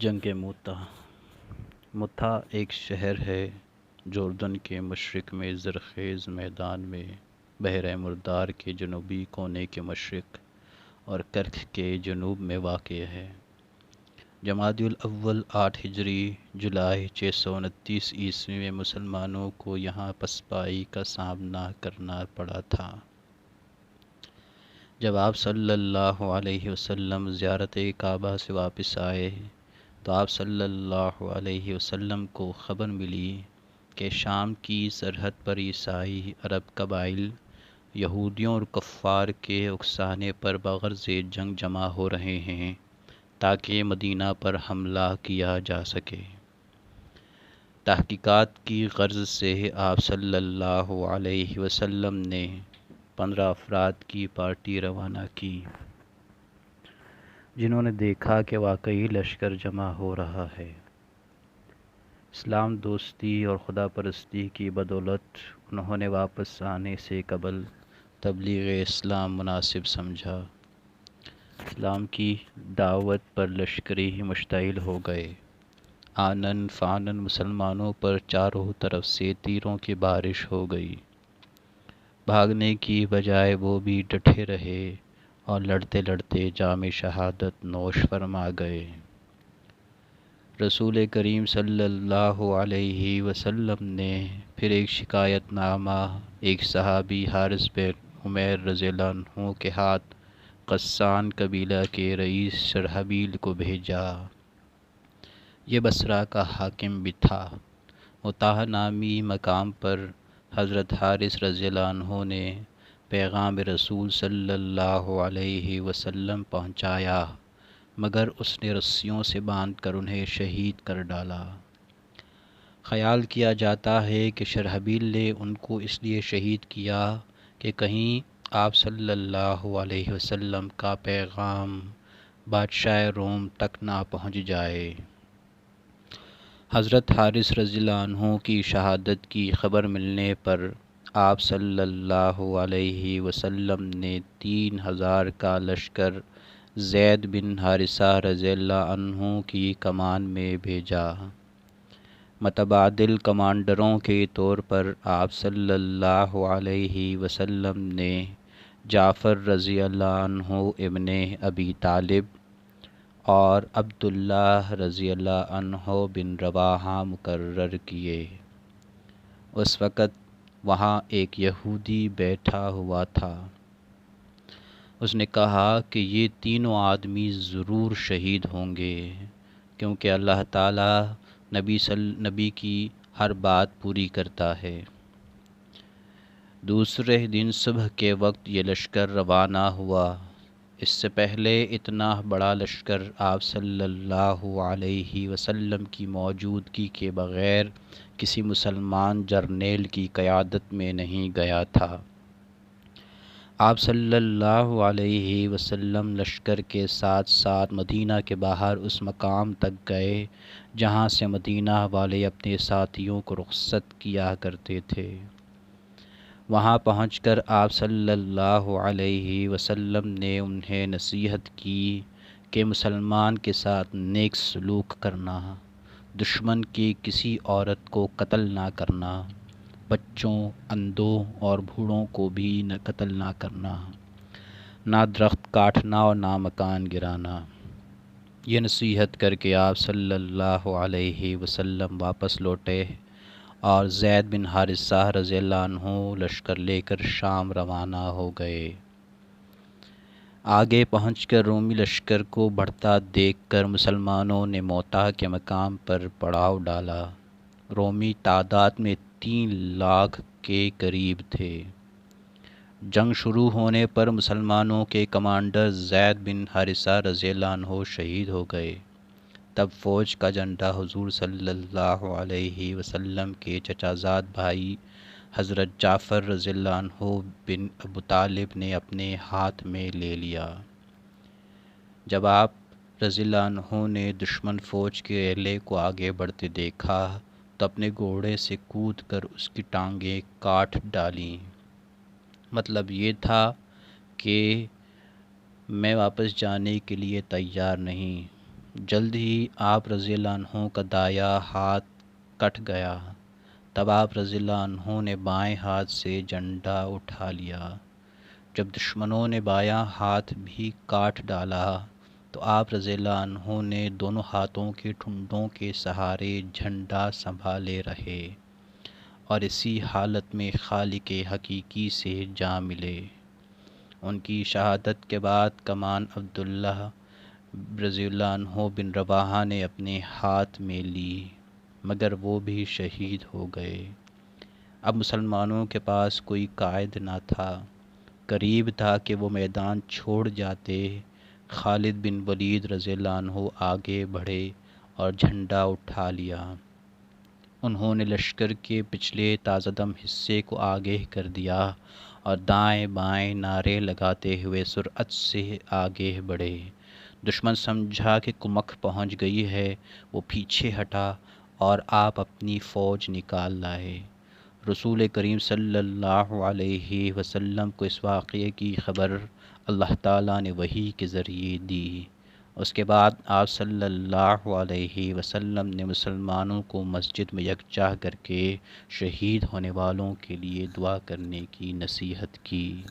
جنگ موتا متا ایک شہر ہے جو اردن کے مشرق میں زرخیز میدان میں بحیرہ مردار کے جنوبی کونے کے مشرق اور کرخ کے جنوب میں واقع ہے۔ جمادی الاول 8 ہجری جولائی 629 عیسوی میں مسلمانوں کو یہاں پسپائی کا سامنا کرنا پڑا تھا۔ جب آپ صلی اللہ علیہ وسلم زیارت کعبہ سے واپس آئے تو آپ صلی اللہ علیہ وسلم کو خبر ملی کہ شام کی سرحد پر عیسائی عرب قبائل یہودیوں اور کفار کے اکسانے پر بغرض جنگ جمع ہو رہے ہیں تاکہ مدینہ پر حملہ کیا جا سکے۔ تحقیقات کی غرض سے آپ صلی اللہ علیہ وسلم نے 15 افراد کی پارٹی روانہ کی، جنہوں نے دیکھا کہ واقعی لشکر جمع ہو رہا ہے۔ اسلام دوستی اور خدا پرستی کی بدولت انہوں نے واپس آنے سے قبل تبلیغ اسلام مناسب سمجھا۔ اسلام کی دعوت پر لشکری مشتعل ہو گئے۔ آنن فانن مسلمانوں پر چاروں طرف سے تیروں کی بارش ہو گئی۔ بھاگنے کی بجائے وہ بھی ڈٹے رہے اور لڑتے لڑتے جام شہادت نوش فرما گئے۔ رسول کریم صلی اللہ علیہ وسلم نے پھر ایک شکایت نامہ ایک صحابی حارث بن عمیر رضی اللہ عنہ کے ہاتھ غسان قبیلہ کے رئیس شرحبیل کو بھیجا۔ یہ بصرہ کا حاکم بھی تھا۔ متاح نامی مقام پر حضرت حارث رضی اللہ عنہ نے پیغام رسول صلی اللہ علیہ وسلم پہنچایا، مگر اس نے رسیوں سے باندھ کر انہیں شہید کر ڈالا۔ خیال کیا جاتا ہے کہ شرحبیل نے ان کو اس لیے شہید کیا کہ کہیں آپ صلی اللہ علیہ وسلم کا پیغام بادشاہ روم تک نہ پہنچ جائے۔ حضرت حارث رضی اللہ عنہ کی شہادت کی خبر ملنے پر آپ صلی اللہ علیہ وسلم نے 3000 کا لشکر زید بن حارثہ رضی اللہ عنہ کی کمان میں بھیجا۔ متبادل کمانڈروں کے طور پر آپ صلی اللہ علیہ وسلم نے جعفر رضی اللہ عنہ ابن ابی طالب اور عبداللہ رضی اللہ عنہ بن رواحہ مقرر کیے۔ اس وقت وہاں ایک یہودی بیٹھا ہوا تھا۔ اس نے کہا کہ یہ تینوں آدمی ضرور شہید ہوں گے، کیونکہ اللہ تعالیٰ نبی کی ہر بات پوری کرتا ہے۔ دوسرے دن صبح کے وقت یہ لشکر روانہ ہوا۔ اس سے پہلے اتنا بڑا لشکر آپ صلی اللہ علیہ وسلم کی موجودگی کے بغیر کسی مسلمان جرنیل کی قیادت میں نہیں گیا تھا۔ آپ صلی اللہ علیہ وسلم لشکر کے ساتھ ساتھ مدینہ کے باہر اس مقام تک گئے جہاں سے مدینہ والے اپنے ساتھیوں کو رخصت کیا کرتے تھے۔ وہاں پہنچ کر آپ صلی اللہ علیہ وسلم نے انہیں نصیحت کی کہ مسلمان کے ساتھ نیک سلوک کرنا، دشمن کی کسی عورت کو قتل نہ کرنا، بچوں، اندھوں اور بوڑھوں کو بھی قتل نہ کرنا، نہ درخت کاٹنا اور نہ مکان گرانا۔ یہ نصیحت کر کے آپ صلی اللہ علیہ وسلم واپس لوٹے اور زید بن حارثہ رضی اللہ عنہ لشکر لے کر شام روانہ ہو گئے۔ آگے پہنچ کر رومی لشکر کو بڑھتا دیکھ کر مسلمانوں نے موتا کے مقام پر پڑاؤ ڈالا۔ رومی تعداد میں 3 لاکھ کے قریب تھے۔ جنگ شروع ہونے پر مسلمانوں کے کمانڈر زید بن حارثہ رضی اللہ عنہ شہید ہو گئے۔ تب فوج کا جھنڈا حضور صلی اللہ علیہ وسلم کے چچا زاد بھائی حضرت جعفر رضی اللہ عنہ بن ابو طالب نے اپنے ہاتھ میں لے لیا۔ جب آپ رضی اللہ عنہ نے دشمن فوج کے اہلے کو آگے بڑھتے دیکھا تو اپنے گھوڑے سے کود کر اس کی ٹانگیں کاٹ ڈالیں۔ مطلب یہ تھا کہ میں واپس جانے کے لیے تیار نہیں، جلد ہی آپ رضی اللہ عنہ کا دایاں ہاتھ کٹ گیا۔ تب آپ رضی اللہ عنہ نے بائیں ہاتھ سے جھنڈا اٹھا لیا۔ جب دشمنوں نے بایاں ہاتھ بھی کاٹ ڈالا تو آپ رضی اللہ عنہ نے دونوں ہاتھوں کے ٹھنڈوں کے سہارے جھنڈا سنبھالے رہے اور اسی حالت میں خالق حقیقی سے جا ملے۔ ان کی شہادت کے بعد کمان عبداللہ رضی اللہ عنہ بن رواحہ نے اپنے ہاتھ میں لی، مگر وہ بھی شہید ہو گئے۔ اب مسلمانوں کے پاس کوئی قائد نہ تھا۔ قریب تھا کہ وہ میدان چھوڑ جاتے۔ خالد بن ولید رضی اللہ عنہ آگے بڑھے اور جھنڈا اٹھا لیا۔ انہوں نے لشکر کے پچھلے تازہ دم حصے کو آگے کر دیا اور دائیں بائیں نعرے لگاتے ہوئے سرعت سے آگے بڑھے۔ دشمن سمجھا کہ کمک پہنچ گئی ہے، وہ پیچھے ہٹا اور آپ اپنی فوج نکال لائے۔ رسول کریم صلی اللہ علیہ وسلم کو اس واقعے کی خبر اللہ تعالیٰ نے وحی کے ذریعے دی۔ اس کے بعد آپ صلی اللہ علیہ وسلم نے مسلمانوں کو مسجد میں یکجا کر کے شہید ہونے والوں کے لیے دعا کرنے کی نصیحت کی۔